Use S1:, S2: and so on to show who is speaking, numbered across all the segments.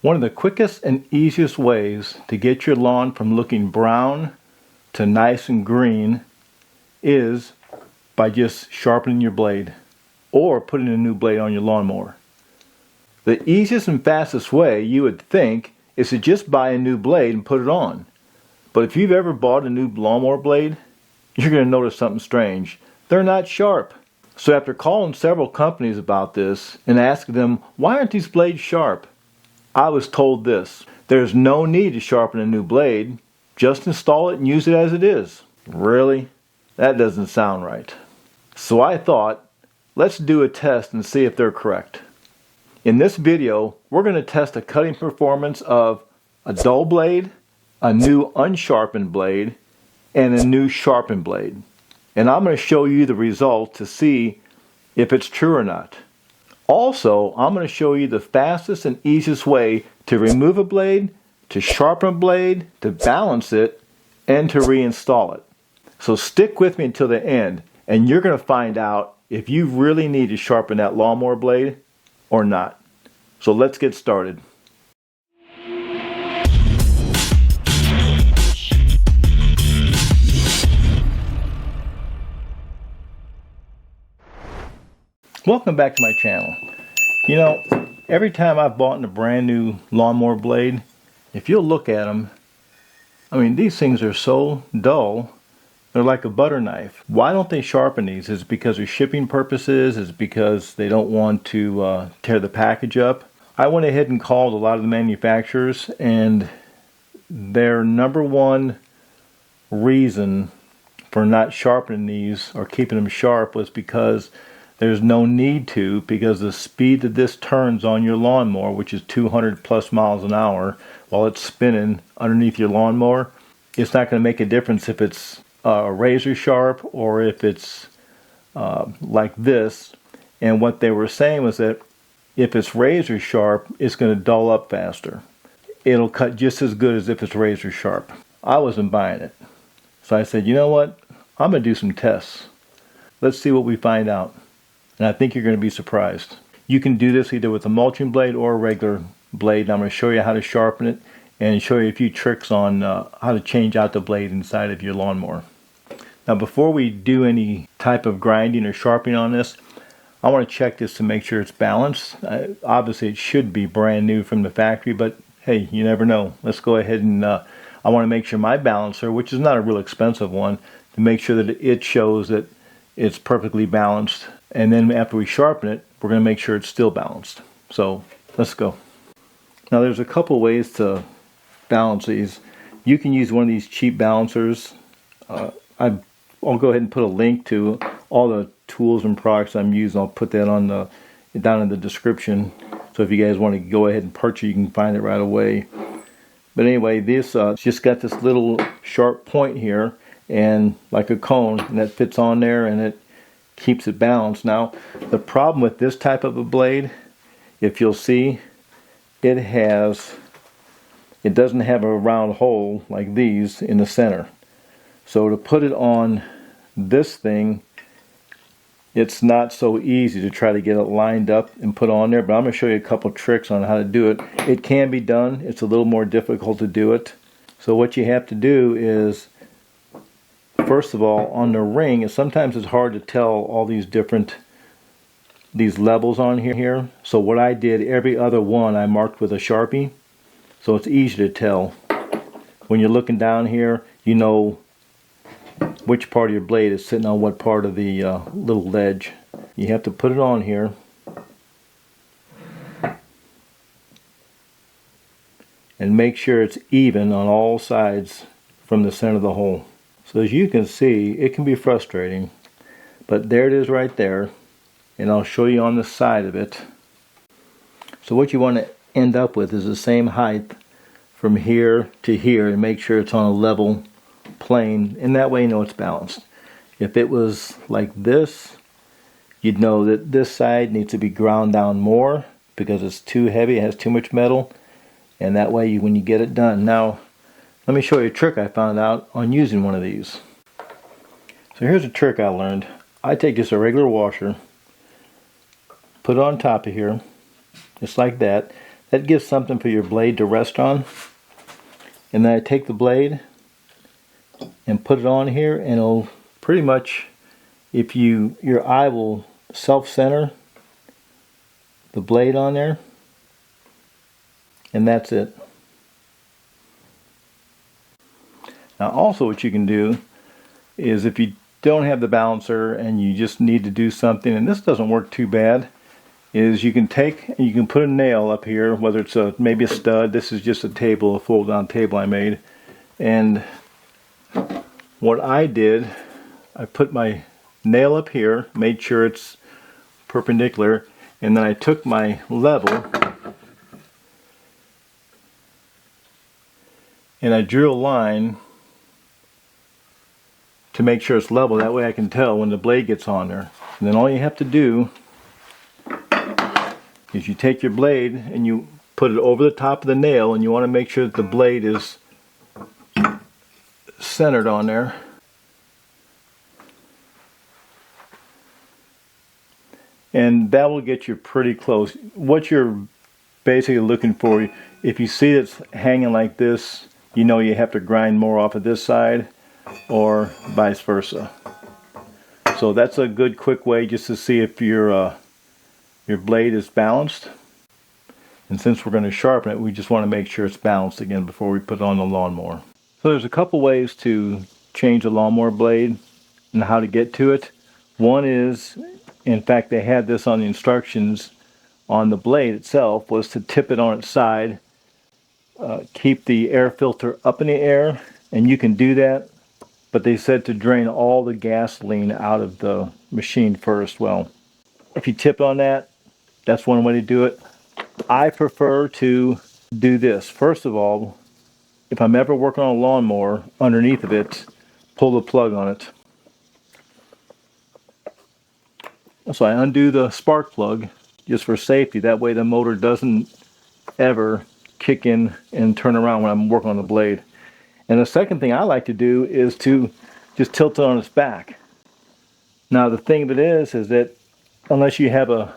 S1: One of the quickest and easiest ways to get your lawn from looking brown to nice and green is by just sharpening your blade or putting a new blade on your lawnmower. The easiest and fastest way, you would think, is to just buy a new blade and put it on. But if you've ever bought a new lawnmower blade, you're going to notice something strange. They're not sharp. So after calling several companies about this and asking them, why aren't these blades sharp? I was told this: there's no need to sharpen a new blade, just install it and use it as it is. Really? That doesn't sound right. So I thought, let's do a test and see if they're correct. In this video, we're going to test the cutting performance of a dull blade, a new unsharpened blade, and a new sharpened blade. And I'm going to show you the result to see if it's true or not. Also, I'm going to show you the fastest and easiest way to remove a blade, to sharpen a blade, to balance it, and to reinstall it. So stick with me until the end, and you're going to find out if you really need to sharpen that lawnmower blade or not. So let's get started. Welcome back to my channel. You know, every time I've bought a brand new lawnmower blade, if you'll look at them, I mean, these things are so dull, they're like a butter knife. Why don't they sharpen these? Is it because of shipping purposes? Is it because they don't want to tear the package up? I went ahead and called a lot of the manufacturers, and their number one reason for not sharpening these or keeping them sharp was because there's no need to, because the speed that this turns on your lawnmower, which is 200 plus miles an hour, while it's spinning underneath your lawnmower, it's not going to make a difference if it's razor sharp or if it's like this. And what they were saying was that if it's razor sharp, it's going to dull up faster. It'll cut just as good as if it's razor sharp. I wasn't buying it. So I said, you know what? I'm going to do some tests. Let's see what we find out. And I think you're going to be surprised. You can do this either with a mulching blade or a regular blade. And I'm going to show you how to sharpen it and show you a few tricks on how to change out the blade inside of your lawnmower. Now, before we do any type of grinding or sharpening on this, I want to check this to make sure it's balanced. Obviously, it should be brand new from the factory, but hey, you never know. Let's go ahead and I want to make sure my balancer, which is not a real expensive one, to make sure that it shows that it's perfectly balanced. And then after we sharpen it, we're going to make sure it's still balanced. So let's go. Now there's a couple ways to balance these. You can use one of these cheap balancers. I'll go ahead and put a link to all the tools and products I'm using. I'll put that on down in the description. So if you guys want to go ahead and purchase, you can find it right away. But anyway, this just got this little sharp point here, and like a cone, and that fits on there, and it keeps it balanced. Now, the problem with this type of a blade, if you'll see, it doesn't have a round hole like these in the center. So to put it on this thing, it's not so easy to try to get it lined up and put on there, but I'm going to show you a couple tricks on how to do it. It can be done. It's a little more difficult to do it. So what you have to do is, first of all, on the ring, sometimes it's hard to tell all these levels on here. So what I did, every other one I marked with a Sharpie, so it's easy to tell. When you're looking down here, you know which part of your blade is sitting on what part of the little ledge. You have to put it on here. And make sure it's even on all sides from the center of the hole. So as you can see, it can be frustrating, but there it is right there, and I'll show you on the side of it. So what you want to end up with is the same height from here to here, and make sure it's on a level plane, and that way you know it's balanced. If it was like this, you'd know that this side needs to be ground down more because it's too heavy, it has too much metal, and that way when you get it done. Now, let me show you a trick I found out on using one of these. So here's a trick I learned. I take just a regular washer, put it on top of here, just like that. That gives something for your blade to rest on. And then I take the blade and put it on here, and it'll pretty much, if your eye will self-center the blade on there, and that's it. Now also what you can do is, if you don't have the balancer and you just need to do something, and this doesn't work too bad, is you can put a nail up here, whether it's maybe a stud. This is just a fold down table I made. And what I did, I put my nail up here, made sure it's perpendicular, and then I took my level and I drew a line to make sure it's level. That way I can tell when the blade gets on there. And then all you have to do is you take your blade and you put it over the top of the nail, and you want to make sure that the blade is centered on there. And that will get you pretty close. What you're basically looking for, if you see it's hanging like this, you know you have to grind more off of this side, or vice versa. So that's a good quick way just to see if your blade is balanced. And since we're going to sharpen it, we just want to make sure it's balanced again before we put it on the lawnmower. So there's a couple ways to change the lawnmower blade and how to get to it. One is, in fact they had this on the instructions on the blade itself, was to tip it on its side, keep the air filter up in the air, and you can do that, but they said to drain all the gasoline out of the machine first. Well, if you tip on that, that's one way to do it. I prefer to do this. First of all, if I'm ever working on a lawnmower, underneath of it, pull the plug on it. So I undo the spark plug just for safety. That way the motor doesn't ever kick in and turn around when I'm working on the blade. And the second thing I like to do is to just tilt it on its back. Now the thing of it is that unless you have a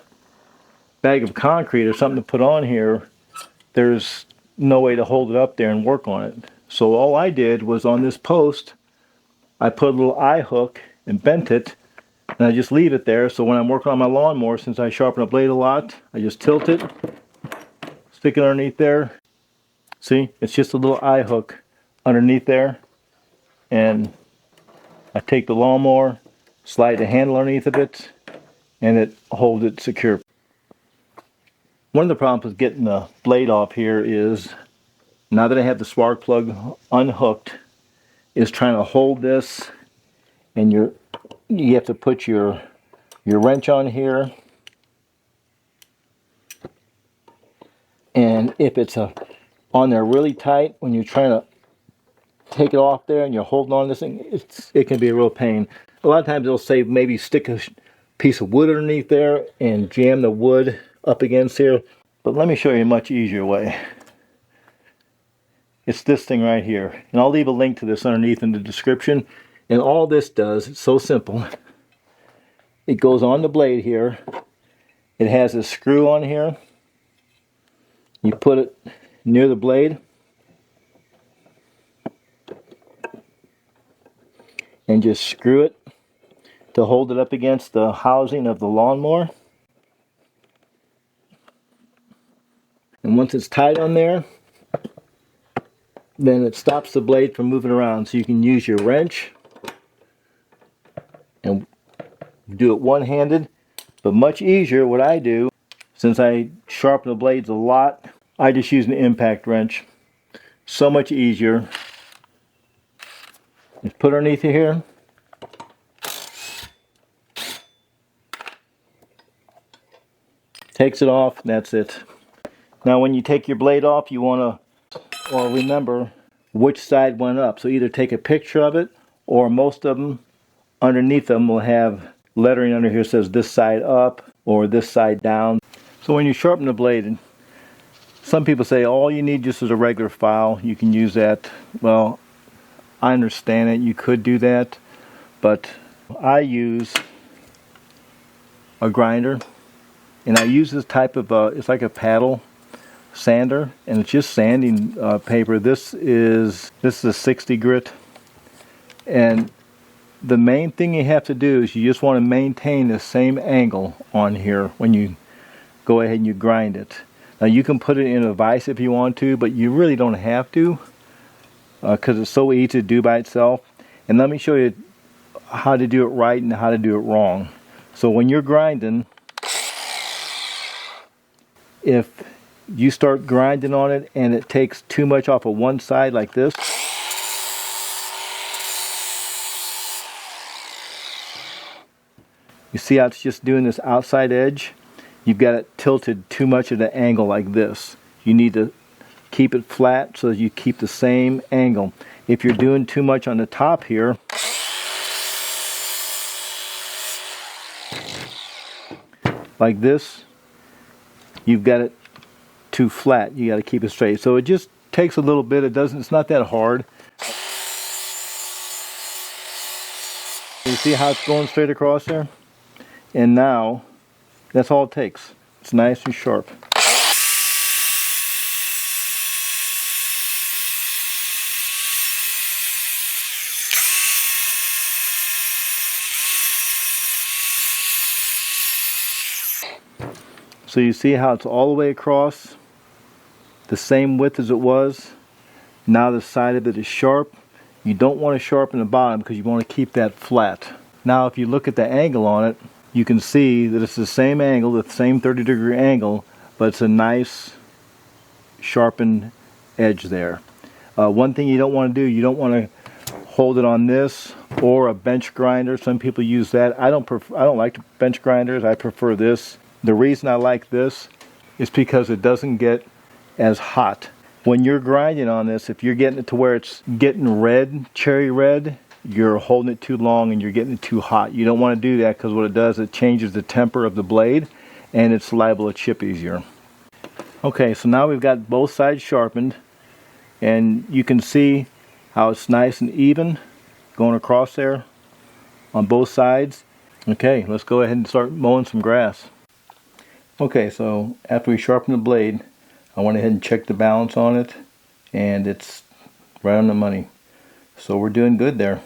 S1: bag of concrete or something to put on here, there's no way to hold it up there and work on it. So all I did was, on this post, I put a little eye hook and bent it, and I just leave it there. So when I'm working on my lawnmower, since I sharpen a blade a lot, I just tilt it, stick it underneath there. See, it's just a little eye hook underneath there, and I take the lawnmower, slide the handle underneath of it, and it holds it secure. One of the problems with getting the blade off here is, now that I have the spark plug unhooked, is trying to hold this, and you have to put your wrench on here, and if it's on there really tight, when you're trying to take it off there and you're holding on to this thing, it can be a real pain. A lot of times they'll say maybe stick a piece of wood underneath there and jam the wood up against here, but let me show you a much easier way. It's this thing right here, and I'll leave a link to this underneath in the description. And all this does, it's so simple. It goes on the blade here. It has a screw on here. You put it near the blade and just screw it to hold it up against the housing of the lawnmower. And once it's tight on there, then it stops the blade from moving around. So you can use your wrench and do it one-handed, but much easier. What I do, since I sharpen the blades a lot, I just use an impact wrench. So much easier. Just put it underneath here. Takes it off, and that's it. Now when you take your blade off, you want to remember which side went up. So either take a picture of it, or most of them, underneath them will have lettering under here that says this side up or this side down. So when you sharpen the blade, some people say all you need just is a regular file. You can use that. Well, I understand it. You could do that, but I use a grinder, and I use this type of it's like a paddle. sander, and it's just sanding paper. This is a 60 grit, and the main thing you have to do is you just want to maintain the same angle on here when you go ahead and you grind it. Now you can put it in a vise if you want to, but you really don't have to, because it's so easy to do by itself. And let me show you how to do it right and how to do it wrong. So when you're grinding, if you start grinding on it and it takes too much off of one side like this, you see how it's just doing this outside edge? You've got it tilted too much at an angle like this. You need to keep it flat so that you keep the same angle. If you're doing too much on the top here, like this, you've got it too flat. You got to keep it straight. So it just takes a little bit. It's not that hard. You see how it's going straight across there? And now, that's all it takes. It's nice and sharp. So you see how it's all the way across, the same width as it was. Now the side of it is sharp. You don't want to sharpen the bottom because you want to keep that flat. Now if you look at the angle on it, you can see that it's the same angle, the same 30-degree angle, but it's a nice sharpened edge there. One thing you don't want to do, you don't want to hold it on this or a bench grinder. Some people use that. I don't like bench grinders. I prefer this. The reason I like this is because it doesn't get as hot. When you're grinding on this, if you're getting it to where it's getting red, cherry red, you're holding it too long and you're getting it too hot. You don't want to do that because what it does, it changes the temper of the blade and it's liable to chip easier. Okay, so now we've got both sides sharpened, and you can see how it's nice and even going across there on both sides. Okay, let's go ahead and start mowing some grass. Okay, so after we sharpened the blade, I went ahead and checked the balance on it, and it's right on the money. So we're doing good there.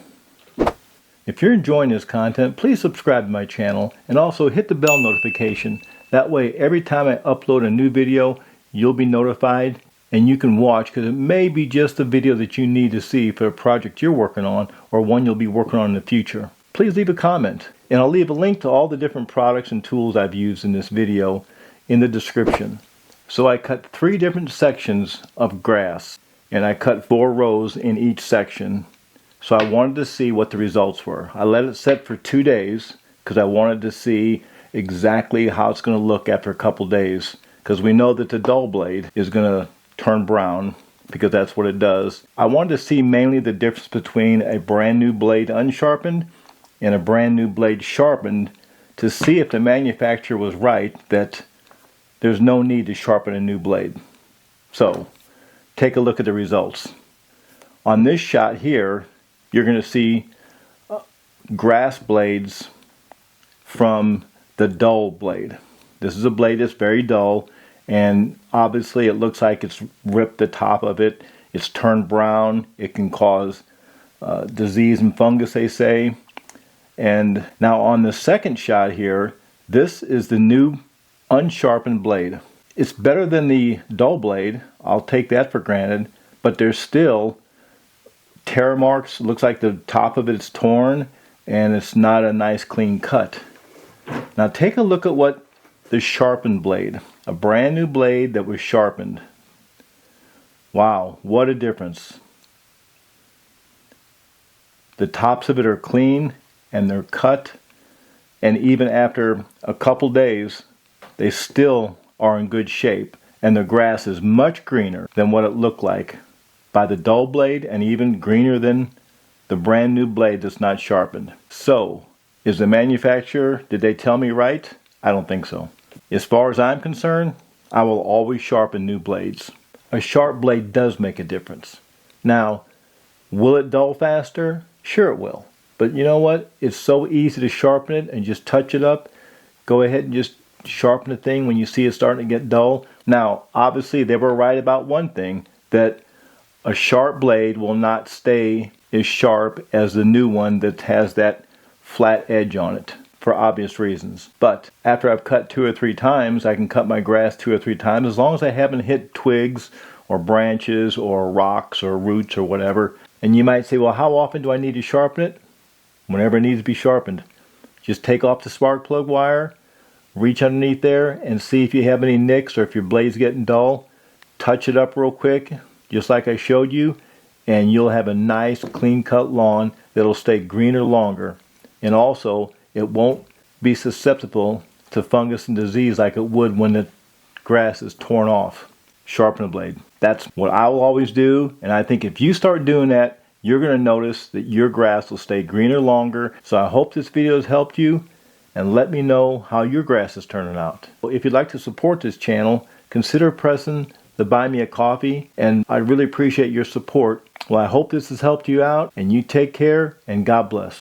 S1: If you're enjoying this content, please subscribe to my channel and also hit the bell notification. That way every time I upload a new video, you'll be notified and you can watch, because it may be just the video that you need to see for a project you're working on or one you'll be working on in the future. Please leave a comment, and I'll leave a link to all the different products and tools I've used in this video in the description. So I cut 3 different sections of grass, and I cut 4 rows in each section. So I wanted to see what the results were. I let it set for 2 days because I wanted to see exactly how it's going to look after a couple days, because we know that the dull blade is going to turn brown because that's what it does. I wanted to see mainly the difference between a brand new blade unsharpened and a brand new blade sharpened, to see if the manufacturer was right that there's no need to sharpen a new blade. So take a look at the results. On this shot here, you're going to see grass blades from the dull blade. This is a blade that's very dull, and obviously it looks like it's ripped the top of it. It's turned brown. It can cause disease and fungus, they say. And now on the second shot here, this is the new unsharpened blade. It's better than the dull blade. I'll take that for granted, but there's still tear marks. Looks like the top of it's torn and it's not a nice clean cut. Now take a look at what the sharpened blade, a brand new blade that was sharpened. Wow, what a difference. The tops of it are clean and they're cut, and even after a couple days they still are in good shape, and the grass is much greener than what it looked like by the dull blade, and even greener than the brand new blade that's not sharpened. So, is the manufacturer, did they tell me right? I don't think so. As far as I'm concerned, I will always sharpen new blades. A sharp blade does make a difference. Now, will it dull faster? Sure it will. But you know what? It's so easy to sharpen it and just touch it up. Go ahead and just sharpen the thing when you see it starting to get dull. Now, obviously they were right about one thing, that a sharp blade will not stay as sharp as the new one that has that flat edge on it, for obvious reasons. But after I've cut 2 or 3 times, I can cut my grass 2 or 3 times as long as I haven't hit twigs or branches or rocks or roots or whatever. And you might say, well, how often do I need to sharpen it? Whenever it needs to be sharpened. Just take off the spark plug wire, reach underneath there and see if you have any nicks or if your blade's getting dull. Touch it up real quick, just like I showed you, and you'll have a nice clean cut lawn that'll stay greener longer. And also, it won't be susceptible to fungus and disease like it would when the grass is torn off. Sharpen the blade. That's what I will always do, and I think if you start doing that, you're going to notice that your grass will stay greener longer. So I hope this video has helped you, and let me know how your grass is turning out. If you'd like to support this channel, consider pressing the Buy Me a Coffee, and I really appreciate your support. Well, I hope this has helped you out, and you take care, and God bless.